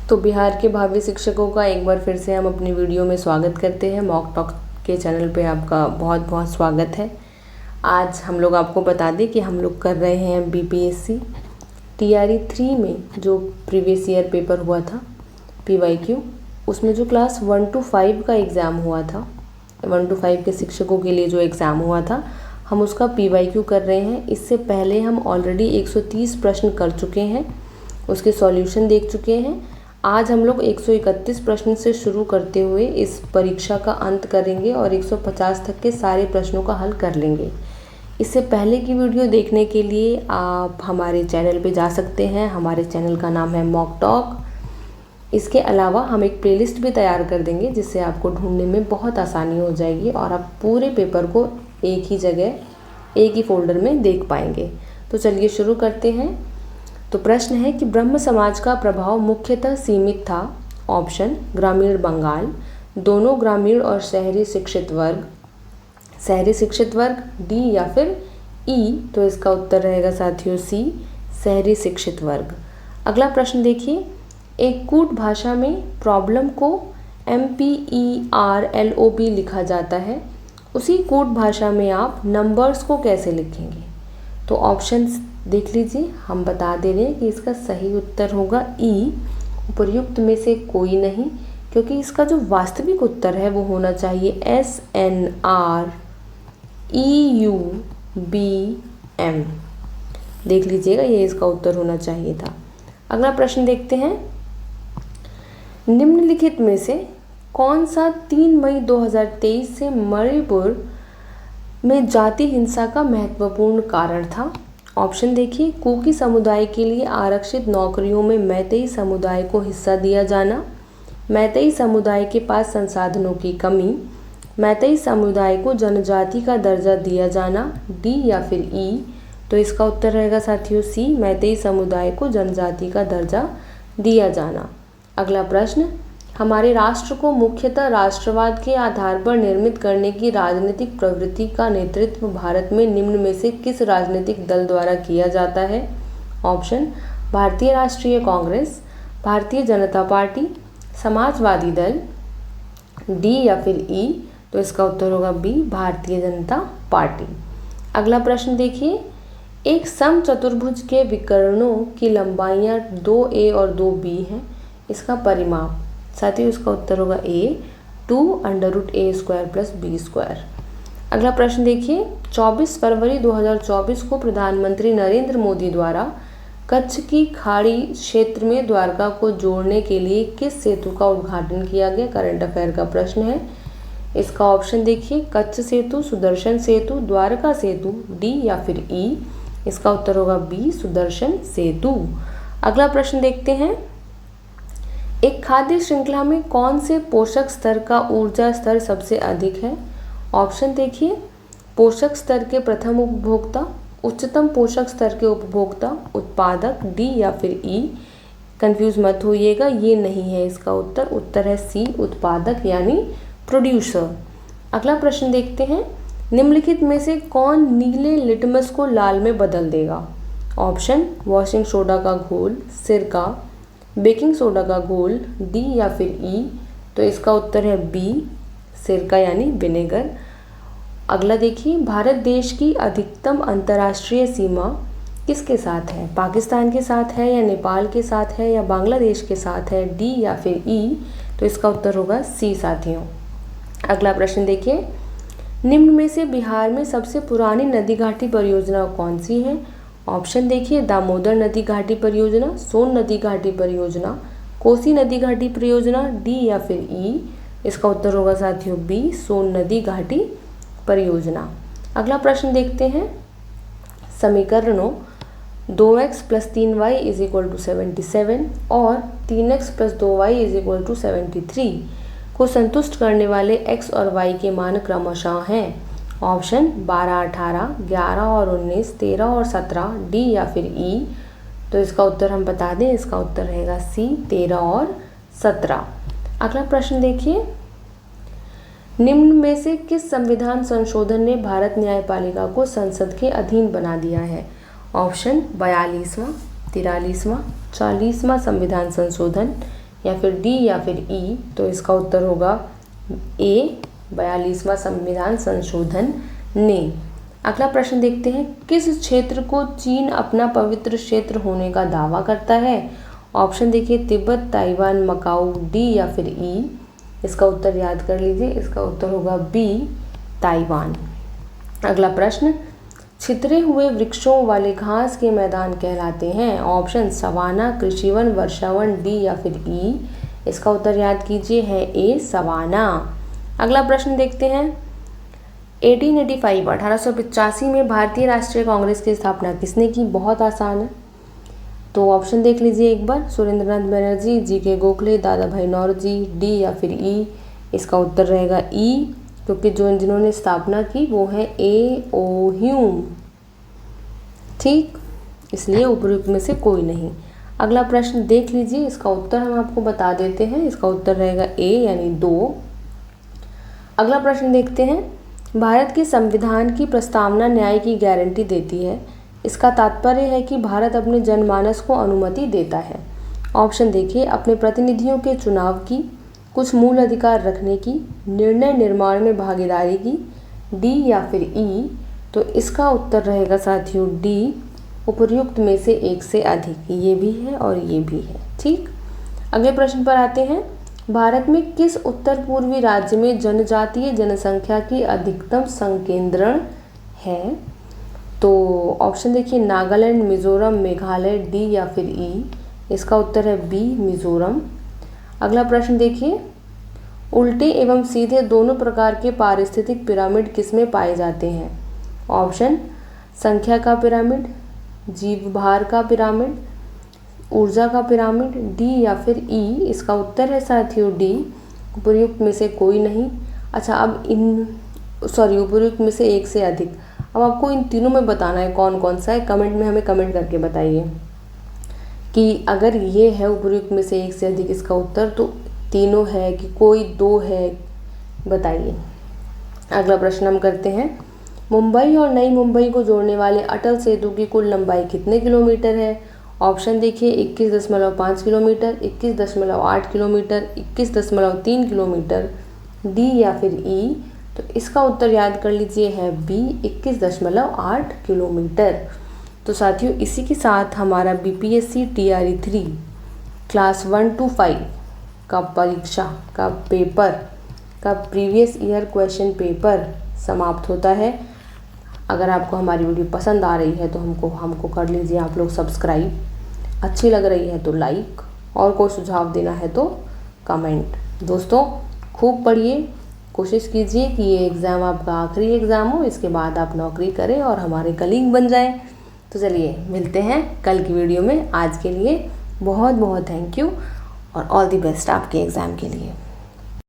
तो बिहार के भावी शिक्षकों का एक बार फिर से हम अपनी वीडियो में स्वागत करते हैं। मॉक टॉक के चैनल पे आपका बहुत बहुत स्वागत है। आज हम लोग आपको बता दें कि हम लोग कर रहे हैं बीपीएससी टीआरई 3 में जो प्रीवियस ईयर पेपर हुआ था पीवाईक्यू, उसमें जो क्लास 1 to 5 का एग्ज़ाम हुआ था, 1 to 5 के शिक्षकों के लिए जो एग्ज़ाम हुआ था, हम उसका पीवाईक्यू कर रहे हैं। इससे पहले हम ऑलरेडी 130 प्रश्न कर चुके हैं, उसके सॉल्यूशन देख चुके हैं। आज हम लोग 131 प्रश्न से शुरू करते हुए इस परीक्षा का अंत करेंगे और 150 तक के सारे प्रश्नों का हल कर लेंगे। इससे पहले की वीडियो देखने के लिए आप हमारे चैनल पे जा सकते हैं। हमारे चैनल का नाम है मॉक टॉक। इसके अलावा हम एक प्लेलिस्ट भी तैयार कर देंगे जिससे आपको ढूंढने में बहुत आसानी हो जाएगी और आप पूरे पेपर को एक ही जगह, एक ही फोल्डर में देख पाएंगे। तो चलिए शुरू करते हैं। तो प्रश्न है कि ब्रह्म समाज का प्रभाव मुख्यतः सीमित था। ऑप्शन ग्रामीण बंगाल, दोनों ग्रामीण और शहरी शिक्षित वर्ग, डी या फिर ई। तो इसका उत्तर रहेगा साथियों सी, शहरी शिक्षित वर्ग। अगला प्रश्न देखिए, एक कूट भाषा में प्रॉब्लम को MPERLOB लिखा जाता है, उसी कूट भाषा में आप नंबर्स को कैसे लिखेंगे? तो ऑप्शंस देख लीजिए, हम बता दे रहे हैं कि इसका सही उत्तर होगा ई, उपर्युक्त में से कोई नहीं, क्योंकि इसका जो वास्तविक उत्तर है वो होना चाहिए SNREUBM। देख लीजिएगा, ये इसका उत्तर होना चाहिए था। अगला प्रश्न देखते हैं, निम्नलिखित में से कौन सा 3 मई 2023 से मणिपुर में जाति हिंसा का महत्वपूर्ण कारण था? ऑप्शन देखिए, कुकी समुदाय के लिए आरक्षित नौकरियों में मैतेई समुदाय को हिस्सा दिया जाना, मैतेई समुदाय के पास संसाधनों की कमी, मैतेई समुदाय को जनजाति का दर्जा दिया जाना, डी या फिर ई। तो इसका उत्तर रहेगा साथियों सी, मैतेई समुदाय को जनजाति का दर्जा दिया जाना। अगला प्रश्न, हमारे राष्ट्र को मुख्यतः राष्ट्रवाद के आधार पर निर्मित करने की राजनीतिक प्रवृत्ति का नेतृत्व भारत में निम्न में से किस राजनीतिक दल द्वारा किया जाता है? ऑप्शन भारतीय राष्ट्रीय कांग्रेस, भारतीय जनता पार्टी, समाजवादी दल, डी या फिर ई। तो इसका उत्तर होगा बी, भारतीय जनता पार्टी। अगला प्रश्न देखिए, एक समचतुर्भुज के विकर्णों की लंबाइयाँ 2a और 2b हैं, इसका परिमाप? साथियों इसका उत्तर होगा ए, 2√a² + b²। अगला प्रश्न देखिए, 24 फरवरी 2024 को प्रधानमंत्री नरेंद्र मोदी द्वारा कच्छ की खाड़ी क्षेत्र में द्वारका को जोड़ने के लिए किस सेतु का उद्घाटन किया गया? करंट अफेयर का प्रश्न है। इसका ऑप्शन देखिए, कच्छ सेतु, सुदर्शन सेतु, द्वारका सेतु, डी या फिर ई। इसका उत्तर होगा बी, सुदर्शन सेतु। अगला प्रश्न देखते हैं, एक खाद्य श्रृंखला में कौन से पोषक स्तर का ऊर्जा स्तर सबसे अधिक है? ऑप्शन देखिए, पोषक स्तर के प्रथम उपभोक्ता, उच्चतम पोषक स्तर के उपभोक्ता, उत्पादक, डी या फिर ई। कंफ्यूज मत होइएगा, ये नहीं है इसका उत्तर। उत्तर है सी, उत्पादक यानी प्रोड्यूसर। अगला प्रश्न देखते हैं, निम्नलिखित में से कौन नीले लिटमस को लाल में बदल देगा? ऑप्शन वॉशिंग सोडा का घोल, सिरका, बेकिंग सोडा का घोल, डी या फिर ई। तो इसका उत्तर है बी, सिरका यानी विनेगर। अगला देखिए, भारत देश की अधिकतम अंतर्राष्ट्रीय सीमा किसके साथ है? पाकिस्तान के साथ है या नेपाल के साथ है या बांग्लादेश के साथ है, डी या फिर ई। तो इसका उत्तर होगा सी साथियों। अगला प्रश्न देखिए, निम्न में से बिहार में सबसे पुरानी नदी घाटी परियोजना कौन सी है? ऑप्शन देखिए, दामोदर नदी घाटी परियोजना, सोन नदी घाटी परियोजना, कोसी नदी घाटी परियोजना, डी या फिर ई। इसका उत्तर होगा साथियों बी, सोन नदी घाटी परियोजना। अगला प्रश्न देखते हैं, समीकरणों 2x + 3y = 77 और 3x + 2y = 73 को संतुष्ट करने वाले x और y के मान क्रमशः हैं? ऑप्शन 12, 18, 11 और 19, 13 और 17, डी या फिर ई। तो इसका उत्तर हम बता दें, इसका उत्तर रहेगा सी, 13 और 17। अगला प्रश्न देखिए, निम्न में से किस संविधान संशोधन ने भारत न्यायपालिका को संसद के अधीन बना दिया है? ऑप्शन 42वां, 43वां, 40वां संविधान संशोधन, या फिर डी या फिर ई? तो इसका उत्तर होगा ए, 42वां संविधान संशोधन ने। अगला प्रश्न देखते हैं, किस क्षेत्र को चीन अपना पवित्र क्षेत्र होने का दावा करता है? ऑप्शन देखिए, तिब्बत, ताइवान, मकाऊ, डी या फिर ई? इसका उत्तर याद कर लीजिए, इसका उत्तर होगा बी, ताइवान। अगला प्रश्न, छितरे हुए वृक्षों वाले घास के मैदान कहलाते हैं? ऑप्शन सवाना, कृषिवन, वर्षावन, डी या फिर ई? इसका उत्तर याद कीजिए, है ए, सवाना। अगला प्रश्न देखते हैं, 1885 में भारतीय राष्ट्रीय कांग्रेस की स्थापना किसने की? बहुत आसान है, तो ऑप्शन देख लीजिए एक बार, सुरेंद्रनाथ बनर्जी, जी.के. गोखले, दादा भाई नौरोजी, डी या फिर ई? इसका उत्तर रहेगा ई, क्योंकि जिन्होंने स्थापना की वो है ए.ओ. ह्यूम। ठीक, इसलिए उपयुक्त में से कोई नहीं। अगला प्रश्न देख लीजिए, इसका उत्तर हम आपको बता देते हैं, इसका उत्तर रहेगा ए यानी 2। अगला प्रश्न देखते हैं, भारत के संविधान की प्रस्तावना न्याय की गारंटी देती है, इसका तात्पर्य है कि भारत अपने जनमानस को अनुमति देता है। ऑप्शन देखिए, अपने प्रतिनिधियों के चुनाव की, कुछ मूल अधिकार रखने की, निर्णय निर्माण में भागीदारी की, डी या फिर ई? तो इसका उत्तर रहेगा साथियों डी, उपर्युक्त में से एक से अधिक। ये भी है और ये भी है। ठीक, अगले प्रश्न पर आते हैं, भारत में किस उत्तर पूर्वी राज्य में जनजातीय जनसंख्या की अधिकतम संकेंद्रण है? तो ऑप्शन देखिए, नागालैंड, मिजोरम, मेघालय, डी या फिर ई? इसका उत्तर है बी, मिजोरम। अगला प्रश्न देखिए, उल्टे एवं सीधे दोनों प्रकार के पारिस्थितिक पिरामिड किसमें पाए जाते हैं? ऑप्शन संख्या का पिरामिड, जीव भार का पिरामिड, ऊर्जा का पिरामिड, डी या फिर ई? इसका उत्तर है साथियों डी, उपयुक्त में से कोई नहीं। अच्छा, अब उपयुक्त में से एक से अधिक। अब आपको इन तीनों में बताना है कौन कौन सा है, कमेंट में हमें कमेंट करके बताइए कि अगर ये है उपयुक्त में से एक से अधिक इसका उत्तर, तो तीनों है कि कोई दो है, बताइए। अगला प्रश्न हम करते हैं, मुंबई और नई मुंबई को जोड़ने वाले अटल सेतु की कुल लंबाई कितने किलोमीटर है? ऑप्शन देखिए, 21.5 किलोमीटर, 21.8 किलोमीटर, 21.3 किलोमीटर, डी या फिर ई? तो इसका उत्तर याद कर लीजिए, है बी, 21.8 किलोमीटर। तो साथियों, इसी के साथ हमारा बीपीएससी टीआरई 3 क्लास 1 to 5 का परीक्षा का पेपर का प्रीवियस ईयर क्वेश्चन पेपर समाप्त होता है। अगर आपको हमारी वीडियो पसंद आ रही है तो हमको कर लीजिए आप लोग सब्सक्राइब, अच्छी लग रही है तो लाइक, और कोई सुझाव देना है तो कमेंट। दोस्तों, खूब पढ़िए, कोशिश कीजिए कि ये एग्ज़ाम आपका आखिरी एग्ज़ाम हो, इसके बाद आप नौकरी करें और हमारे कलीग बन जाएं। तो चलिए मिलते हैं कल की वीडियो में। आज के लिए बहुत बहुत थैंक यू और ऑल द बेस्ट आपके एग्ज़ाम के लिए।